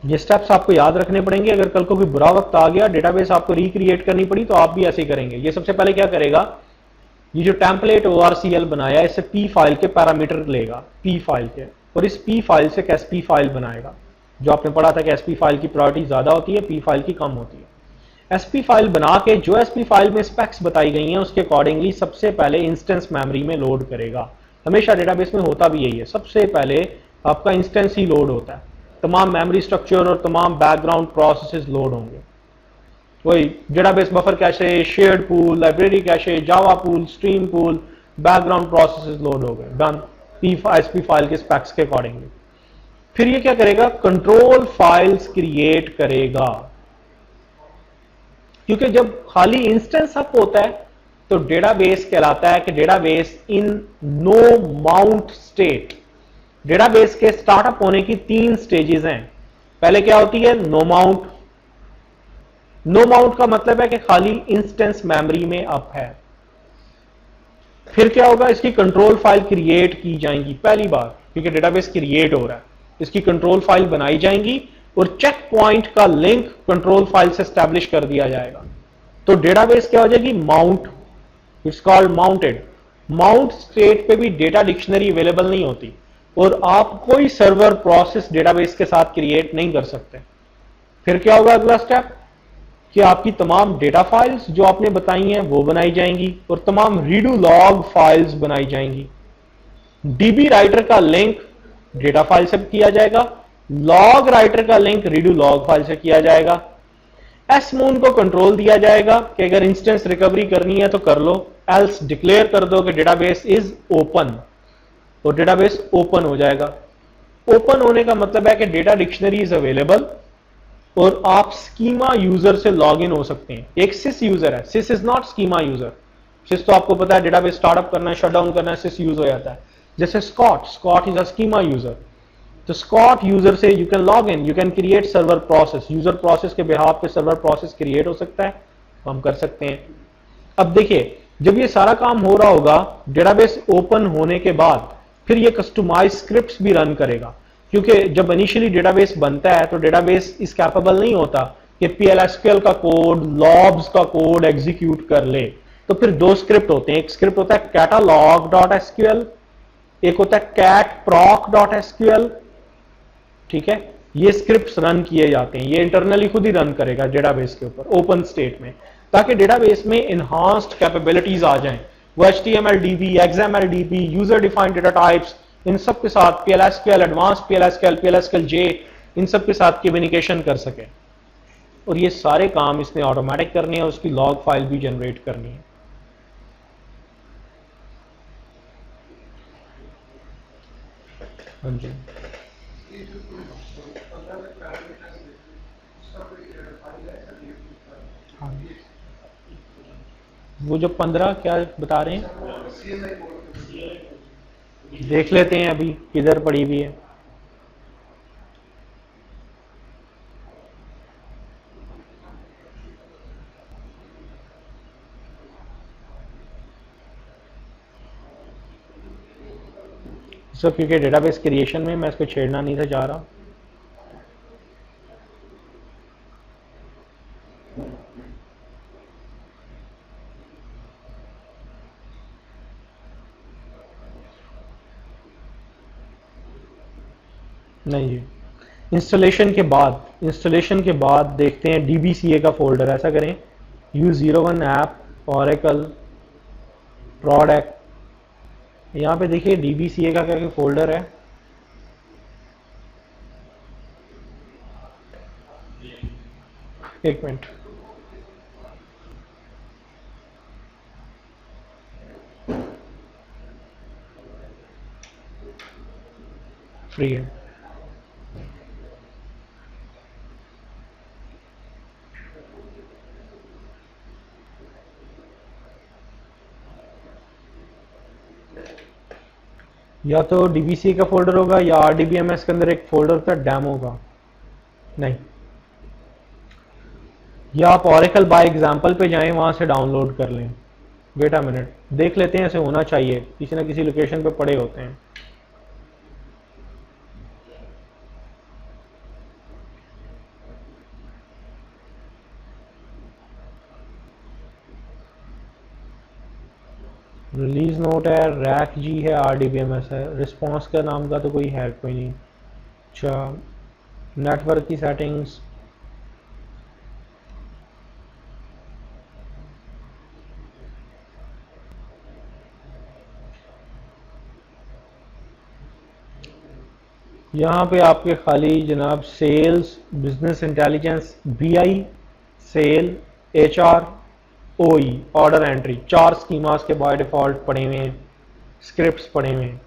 ये स्टेप्स आपको याद रखने पड़ेंगे। अगर कल को कोई बुरा वक्त आ गया, डेटाबेस आपको रिक्रिएट करनी पड़ी, तो आप भी ऐसे ही करेंगे। ये सबसे पहले क्या करेगा, ये जो टेम्पलेट ORCL बनाया, इससे P फाइल के पैरामीटर लेगा, P फाइल के, और इस P फाइल से एक SP फाइल बनाएगा। जो आपने पढ़ा था कि SP फाइल की प्रायोरिटी ज्यादा होती है, P फाइल की कम होती है। SP फाइल बना के जो SP फाइल में स्पेक्स बताई गई हैं उसके अकॉर्डिंगली सबसे पहले इंस्टेंस मेमोरी में लोड करेगा। हमेशा डेटाबेस में होता भी यही है, सबसे पहले आपका इंस्टेंस ही लोड होता है, तमाम मेमोरी स्ट्रक्चर और तमाम बैकग्राउंड प्रोसेसेस लोड होंगे। वही database buffer cache, shared pool, library cache, Java pool, stream pool, background processes load हो गए, डन। SP फाइल के स्पेक्स के अकॉर्डिंगली फिर ये क्या करेगा, कंट्रोल फाइल्स क्रिएट करेगा। क्योंकि जब खाली इंस्टेंस अप होता है तो डेटाबेस कहलाता है कि database in no mount state. Database के स्टार्टअप होने की 3 स्टेजेस हैं। पहले क्या होती है, नो माउंट। नो माउंट का मतलब है कि खाली इंस्टेंस मेमोरी में अप है। फिर क्या होगा, इसकी कंट्रोल फाइल क्रिएट की जाएंगी पहली बार, क्योंकि डेटाबेस क्रिएट हो रहा है, इसकी कंट्रोल फाइल बनाई जाएंगी और चेक पॉइंट का लिंक कंट्रोल फाइल से एस्टैब्लिश कर दिया जाएगा। तो डेटाबेस क्या हो जाएगी, mount. It's called mounted. Mount state पे भी डेटा डिक्शनरी अवेलेबल नहीं होती और आप कोई सर्वर प्रोसेस डेटाबेस के साथ क्रिएट नहीं कर सकते। फिर क्या होगा अगला स्टेप, कि आपकी तमाम डेटा फाइल्स जो आपने बताई हैं वो बनाई जाएंगी और तमाम रीडू लॉग फाइल्स बनाई जाएंगी। डीबी राइटर का लिंक डेटा फाइल से किया जाएगा, लॉग राइटर का लिंक रीडू लॉग फाइल से किया जाएगा। एसमून को कंट्रोल दिया जाएगा कि अगर इंस्टेंस रिकवरी करनी है तो कर लो, एल्स डिक्लेयर कर दो कि डेटाबेस इज ओपन, और डेटाबेस ओपन हो जाएगा। ओपन होने का मतलब है कि डेटा डिक्शनरी इज अवेलेबल और आप स्कीमा यूजर से लॉग इन हो सकते हैं। एक सिस यूजर है, सिस इज नॉट स्कीमा यूजर। सिस तो आपको पता है डेटाबेस स्टार्टअप करना है, शट डाउन करना है, सिस यूज हो जाता है। जैसे Scott is a schema user. तो स्कॉट यूजर से you can log in, you can create server process, user process के बिहाफ पे सर्वर प्रोसेस क्रिएट हो सकता है, तो हम कर सकते हैं। अब देखिए, जब ये सारा काम हो रहा होगा, डेटाबेस ओपन होने के बाद फिर ये कस्टमाइज स्क्रिप्ट्स भी रन करेगा। क्योंकि जब इनिशियली डेटाबेस बनता है तो डेटाबेस इस कैपेबल नहीं होता कि PLSQL का कोड, लॉब्स का कोड एग्जीक्यूट कर ले। तो फिर 2 स्क्रिप्ट होते हैं, एक स्क्रिप्ट होता है catalog.sql, एक होता है catproc.sql। ठीक है, ये स्क्रिप्ट्स रन किए जाते हैं, ये इंटरनली खुद ही रन करेगा डेटाबेस के ऊपर ओपन स्टेट में, ताकि डेटाबेस में इनहांस्ड कैपेबिलिटीज आ जाएं। वो HTML DB, XML DB, user defined data types, इन सब के साथ PLSQL, एडवांस PLSQL, PLSQL-J, इन सब के साथ कम्युनिकेशन कर सके। और ये सारे काम इसने ऑटोमेटिक करने हैं, उसकी लॉग फाइल भी जनरेट करनी है। हाँ जी, हाँ, वो जो 15 क्या बता रहे हैं, देख लेते हैं अभी किधर पड़ी हुई है। सर क्योंकि डेटाबेस क्रिएशन में मैं इसको छेड़ना नहीं था चाह रहा। नहीं जी, इंस्टॉलेशन के बाद देखते हैं DBCA का फोल्डर। ऐसा करें, U01 ऐप ओरेकल प्रोडक्ट, यहाँ पे देखिए DBCA का क्या फोल्डर है। एक मिनट, फ्री है। या तो DBCA का फोल्डर होगा या RDBMS के अंदर एक फोल्डर होता है डेमो का, नहीं, या आप ओरेकल बाय एग्जाम्पल पे जाएं, वहां से डाउनलोड कर लें। वेट अ मिनट, देख लेते हैं, ऐसे होना चाहिए, किसी ना किसी लोकेशन पे पड़े होते हैं। रिलीज नोट है, रैक जी है, RDBMS है। रिस्पॉन्स का नाम का तो कोई है कोई नहीं। अच्छा, नेटवर्क की सेटिंग्स, यहाँ पे आपके खाली जनाब sales, business intelligence, BI, sale, HR, OE, order entry, 4 schemas के बाय डिफॉल्ट पड़े हुए हैं, स्क्रिप्ट्स पड़े हुए हैं।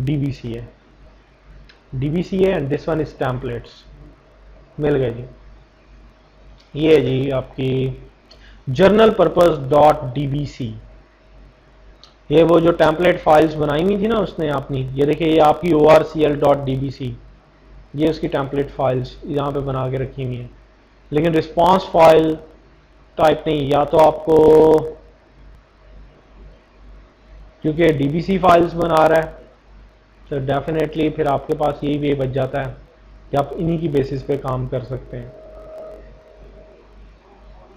DBC है, DBC है and this one is templates. मिल गए जी। ये है जी आपकी जर्नल पर्पस डॉट DBC। ये वो जो टेम्पलेट फाइल्स बनाई हुई थी ना उसने अपनी, ये देखिए ये आपकी ORCL.DBC, ये उसकी टेम्पलेट फाइल्स यहाँ पे बना के रखी हुई हैं। लेकिन रिस्पांस फाइल टाइप नहीं, या तो आपको क्योंकि DBC फाइल्स बना रहा है तो डेफिनेटली फिर आपके पास यही वे बच जाता है कि आप इन्हीं की बेसिस पे काम कर सकते हैं।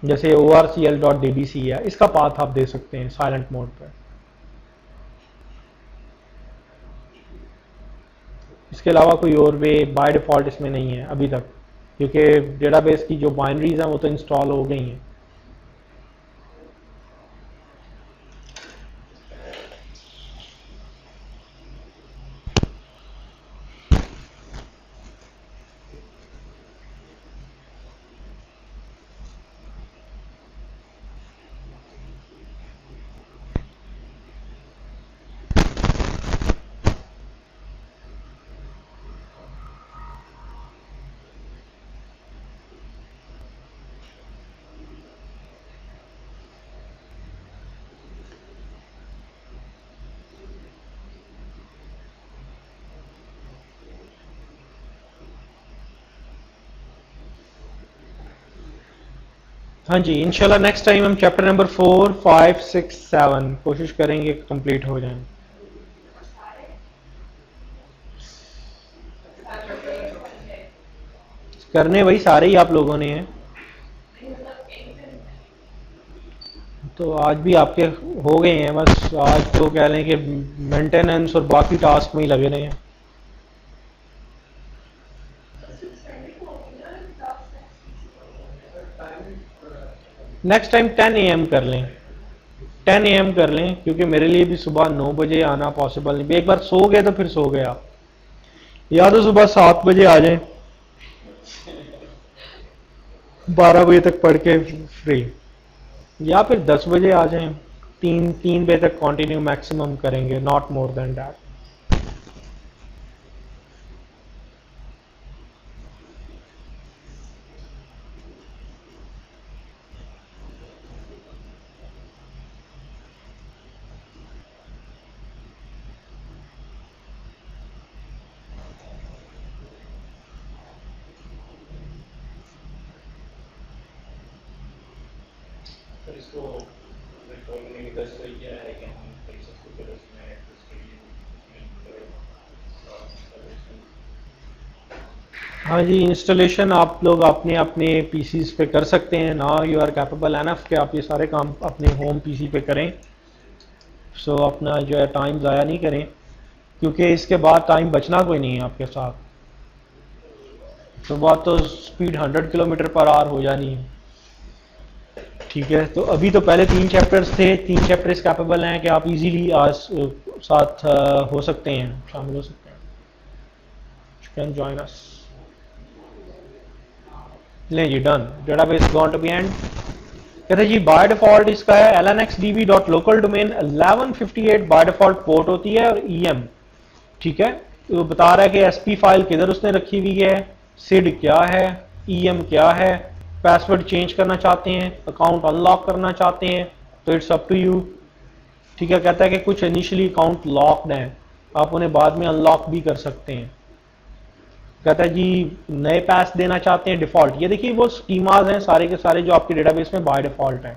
जैसे ORCL.DBC है, इसका पाथ आप दे सकते हैं साइलेंट मोड पे। इसके अलावा कोई और वे बाय डिफ़ॉल्ट इसमें नहीं है अभी तक, क्योंकि डेटाबेस की जो बाइनरीज हैं वो तो इंस्टॉल हो गई हैं। हाँ जी, इंशाल्लाह नेक्स्ट टाइम हम चैप्टर नंबर 4, 5, 6, 7 कोशिश करेंगे कंप्लीट हो जाए। करने वही सारे ही आप लोगों ने हैं, तो आज भी आपके हो गए हैं, बस आज तो कह लें कि मेंटेनेंस और बाकी टास्क में ही लगे रहे हैं। नेक्स्ट टाइम 10 AM कर लें, 10 AM कर लें, क्योंकि मेरे लिए भी सुबह 9 बजे आना पॉसिबल नहीं। एक बार सो गए तो फिर सो गए आप, या तो सुबह 7 बजे आ जाएं, 12 बजे तक पढ़ के फ्री, या फिर 10 बजे आ जाएं, 3 बजे तक कंटिन्यू मैक्सिमम करेंगे, नॉट मोर देन दैट। इसको रिकॉर्डिंग में 10 तरीके है कि हम इसको फिर उसमें हाँ जी, इंस्टॉलेशन आप लोग अपने अपने पीसीज पे कर सकते हैं। Now you are capable enough कि आप ये सारे काम अपने होम पीसी पे करें। सो अपना जो है टाइम ज़ाया नहीं करें, क्योंकि इसके बाद टाइम बचना कोई नहीं है आपके साथ। तो बात तो स्पीड 100 किलोमीटर पर आवर हो जानी है, ठीक है। तो अभी तो पहले 3 चैप्टर्स थे, 3 चैप्टर्स कैपेबल हैं कि आप इजीली आज साथ हो सकते हैं, शामिल हो सकते हैं। You can join us. ले जी, done. Database gone to be end. कहते जी बाय डिफॉल्ट इसका है lnxdb.localdomain 1158 बाय डिफॉल्ट पोर्ट होती है, और EM, ठीक है। तो बता रहा है कि SP फाइल किधर उसने रखी हुई है, SID क्या है, EM क्या है, पासवर्ड चेंज करना चाहते हैं, अकाउंट अनलॉक करना चाहते हैं, तो इट्स अप टू यू, ठीक है। कहता है कि कुछ इनिशियली अकाउंट लॉक्ड हैं, आप उन्हें बाद में अनलॉक भी कर सकते हैं। कहता है जी नए पास देना चाहते हैं डिफॉल्ट, ये देखिए वो स्कीमाज हैं सारे के सारे जो आपके डेटाबेस में बाय डिफॉल्ट हैं।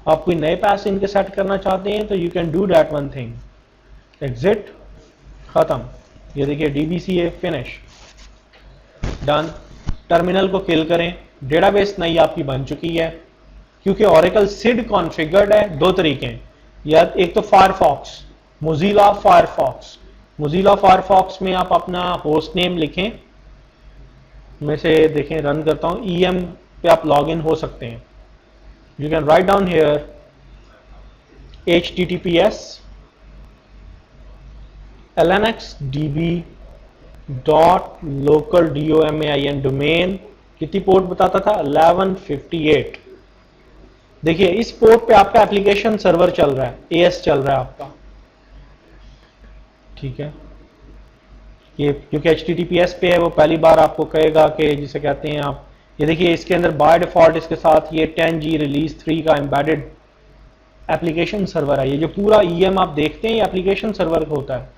आप कोई नए पास इनके सेट करना चाहते हैं तो you can do that one thing, exit, खत्म। ये देखिए DBC है, फिनिश, डन। टर्मिनल को किल करें, डेटाबेस नई आपकी बन चुकी है। क्योंकि Oracle SID कॉन्फ़िगर्ड है, दो तरीके हैं, या एक तो Firefox, Mozilla Firefox. Mozilla Firefox में आप अपना होस्ट नेम लिखें, मैं से देखें रन करता हूं, EM पे आप लॉग इन हो सकते हैं। You can write down here https lnxdb.local domain domain कितनी पोर्ट बताता था 1158। देखिए इस पोर्ट पे आपका एप्लीकेशन सर्वर चल रहा है, AS चल रहा है आपका, ठीक है। ये क्योंकि HTTPS पे है, वो पहली बार आपको कहेगा कि जिसे कहते हैं आप, ये देखिए इसके अंदर बाय डिफॉल्ट इसके साथ ये 10G रिलीज 3 का एम्बेडेड एप्लीकेशन सर्वर है। ये जो पूरा EM आप देखते हैं ये एप्लीकेशन सर्वर होता है।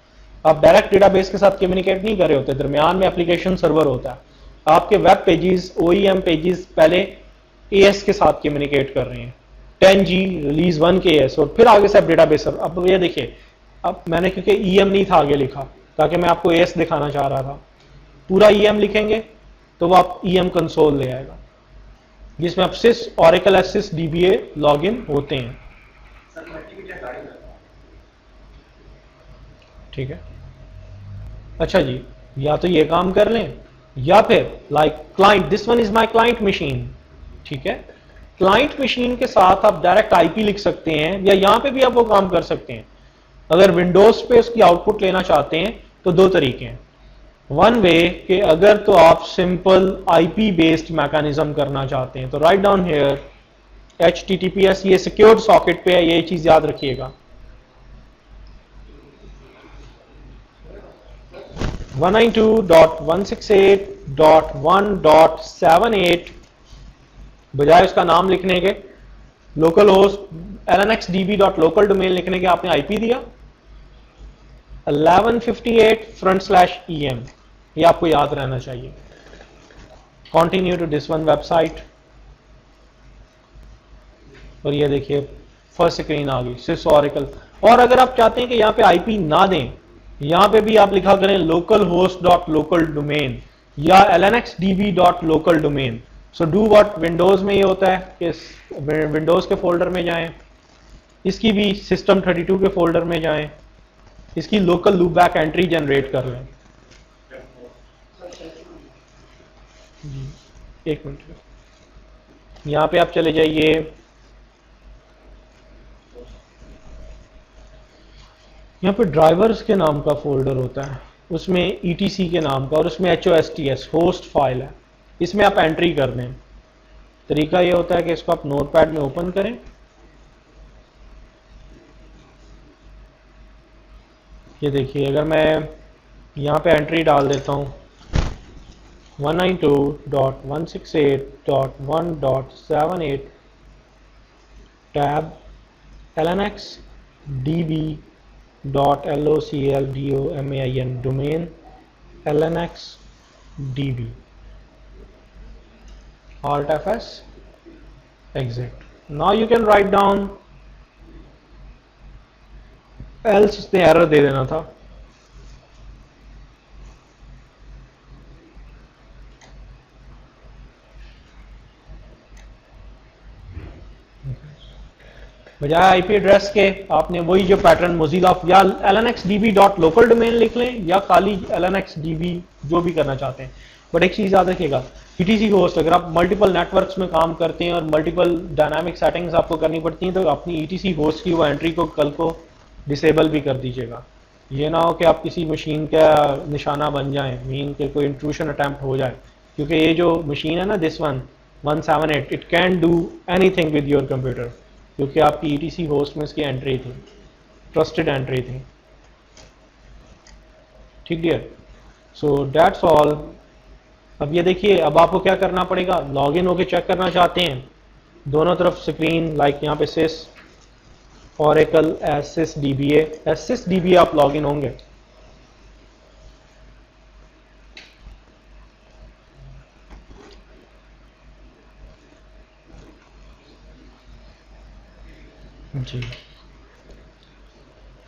आप डायरेक्ट डेटाबेस के साथ कम्युनिकेट नहीं कर रहे होते, दरमियान में एप्लीकेशन सर्वर होता है। आपके वेब पेजेस, OEM पेजेस पहले AS के साथ कम्युनिकेट कर रहे हैं, 10G रिलीज 1 के AS, और फिर आगे से आप डेटाबेस। अब ये देखिए, अब मैंने क्योंकि EM नहीं था आगे लिखा, ताकि मैं आपको AS दिखाना चाह रहा था। पूरा EM लिखेंगे तो वो आप EM कंसोल ले आएगा, जिसमें आप SYS Oracle SYS DBA login होते हैं, ठीक है। अच्छा जी, या तो ये काम कर लें, या फिर like client, this one is my client machine, ठीक है। क्लाइंट मशीन के साथ आप डायरेक्ट IP लिख सकते हैं, या यहां पे भी आप वो काम कर सकते हैं। अगर विंडोज पे उसकी आउटपुट लेना चाहते हैं तो दो तरीके हैं। वन वे कि अगर तो आप सिंपल IP बेस्ड मैकेनिज्म करना चाहते हैं तो राइट डाउन हियर HTTPS, ये सिक्योर्ड सॉकेट पे है, ये चीज याद रखिएगा। 192.168.1.78 बजाय उसका नाम लिखने के, लोकल होस्ट lnxdb.local डोमेन लिखने के आपने IP दिया 1158/EM, ये आपको याद रहना चाहिए। Continue to this one website, और ये देखिए फर्स्ट स्क्रीन आ गई SYS Oracle। और अगर आप चाहते हैं कि यहाँ पे IP ना दें, यहां पे भी आप लिखा करें localhost.local domain या lnxdb.local domain। So do what, Windows में ये होता है कि विंडोज के फोल्डर में जाएं, इसकी भी system32 के फोल्डर में जाएं, इसकी लोकल लूपबैक एंट्री जनरेट कर लें। एक मिनट, यहां पे आप चले जाइए, यहाँ पे ड्राइवर्स के नाम का फोल्डर होता है, उसमें ETC के नाम का, और उसमें HOSTS होस्ट फाइल है, इसमें आप एंट्री कर दें। तरीका ये होता है कि इसको आप नोटपैड में ओपन करें, ये देखिए अगर मैं यहाँ पे एंट्री डाल देता हूँ 192.168.1.78 tab lnxdb.localdomain domain lnxdb alt fs exit। now you can write down, else उसने एरर दे देना था। बजाय IP एड्रेस के आपने वही जो पैटर्न मोजिला या lnxdb.local डोमेन लिख लें, या खाली lnxdb, जो भी करना चाहते हैं। बट एक चीज याद रखिएगा, ETC होस्ट, अगर आप मल्टीपल नेटवर्क्स में काम करते हैं और मल्टीपल डायनामिक सेटिंग्स आपको करनी पड़ती हैं, तो अपनी ETC होस्ट की वो एंट्री को कल को डिसेबल भी कर दीजिएगा। ये ना हो कि आप किसी मशीन का निशाना बन जाएं, मीन के कोई इंट्रूशन अटैम्प्ट हो जाए, क्योंकि ये जो मशीन है ना, this one 178, it can do anything with your computer, क्योंकि आपकी ETC होस्ट में इसकी एंट्री थी, ट्रस्टेड एंट्री थी, ठीक डियर। So that's all. अब ये देखिए, अब आपको क्या करना पड़ेगा, लॉगिन होके चेक करना चाहते हैं, दोनों तरफ स्क्रीन, लाइक यहाँ पे SYS Oracle SYS DBA आप लॉगिन होंगे, जी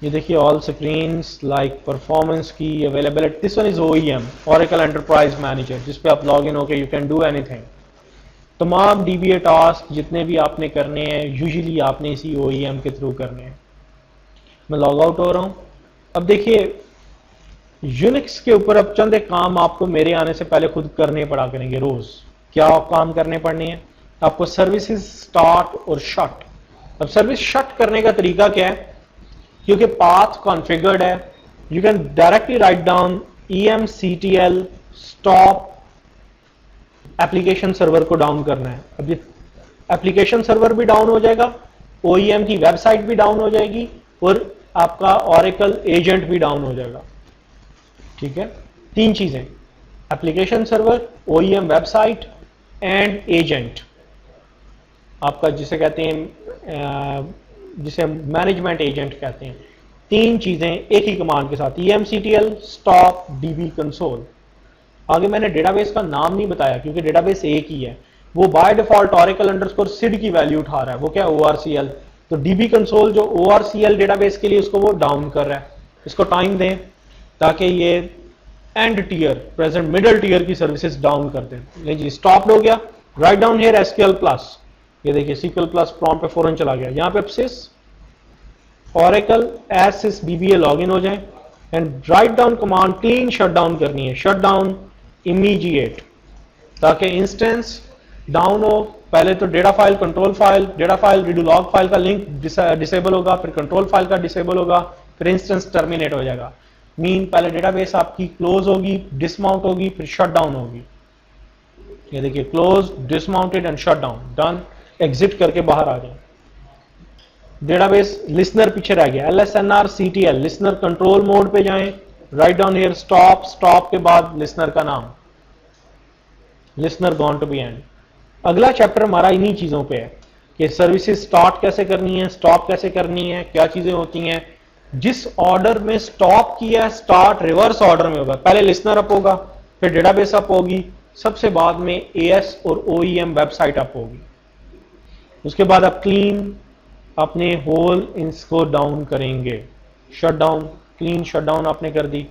ये देखिए ऑल स्क्रीन्स लाइक परफॉर्मेंस की availability, this one is OEM Oracle enterprise manager, जिस पे आप लॉग इन होकर यू कैन डू एनीथिंग। तमाम DBA टास्क जितने भी आपने करने हैं यूजुअली आपने इसी OEM के थ्रू करने हैं। मैं लॉग आउट हो रहा हूं। अब देखिए यूनिक्स के ऊपर अब चंद एक काम आपको मेरे आने से पहले खुद करने पड़ा करेंगे रोज। क्या काम करने पड़ने हैं आपको? सर्विसेज स्टार्ट और शट। अब सर्विस शट करने का तरीका क्या है? क्योंकि पाथ कॉन्फ़िगर्ड है, you can directly write down emctl stop application server को डाउन करना है। अब ये एप्लीकेशन सर्वर भी डाउन हो जाएगा, OEM की वेबसाइट भी डाउन हो जाएगी और आपका Oracle एजेंट भी डाउन हो जाएगा। ठीक है, तीन चीजें, application server, OEM website and agent, आपका जिसे कहते हैं जिसे मैनेजमेंट एजेंट कहते हैं। तीन चीजें एक ही कमांड के साथ, emctl स्टॉप db कंसोल। आगे मैंने डेटाबेस का नाम नहीं बताया क्योंकि डेटाबेस एक ही है, वो बाय डिफॉल्ट Oracle_SID की वैल्यू उठा रहा है, वो क्या ORCL। तो db कंसोल जो ORCL डेटाबेस के लिए उसको वो डाउन कर रहा है। इसको टाइम दें ताकि ये end tier present middle tier की सर्विसेज डाउन कर दें। नहीं जी, स्टॉप हो गया। राइट डाउन हियर SQL+, ये देखिए SQL+ प्रॉम्प्ट पे फौरन चला गया। यहां पे sys Oracle as sys DBA login हो जाए and write down command clean shutdown करनी है, शटडाउन इमीडिएट, ताकि इंस्टेंस डाउन हो। पहले तो data file, control file, data file redo log file का लिंक डिसेबल होगा, फिर कंट्रोल फाइल का डिसेबल होगा, फिर इंस्टेंस टर्मिनेट हो जाएगा। मीन पहले डेटाबेस आपकी क्लोज होगी, डिसमाउंट होगी, फिर शटडाउन होगी। ये देखिए close, dismounted and shutdown, done. Exit करके बाहर आ जाए। डेटाबेस लिसनर पीछे रह गया, LSNR-CTL लिसनर कंट्रोल मोड पे जाएं, write down here stop, stop के बाद लिसनर का नाम, listener gone to be end. अगला चैप्टर हमारा इन्हीं चीजों पे है कि सर्विसेज स्टार्ट कैसे करनी है, स्टॉप कैसे करनी है, क्या चीजें होती हैं। जिस ऑर्डर में स्टॉप किया, स्टार्ट रिवर्स ऑर्डर में होगा। पहले लिसनर अप होगा, फिर डेटाबेस अप होगी, सबसे बाद में AS और OEM वेबसाइट अप होगी। उसके बाद आप क्लीन अपने होल इसको डाउन करेंगे, शटडाउन, क्लीन शटडाउन आपने कर दी।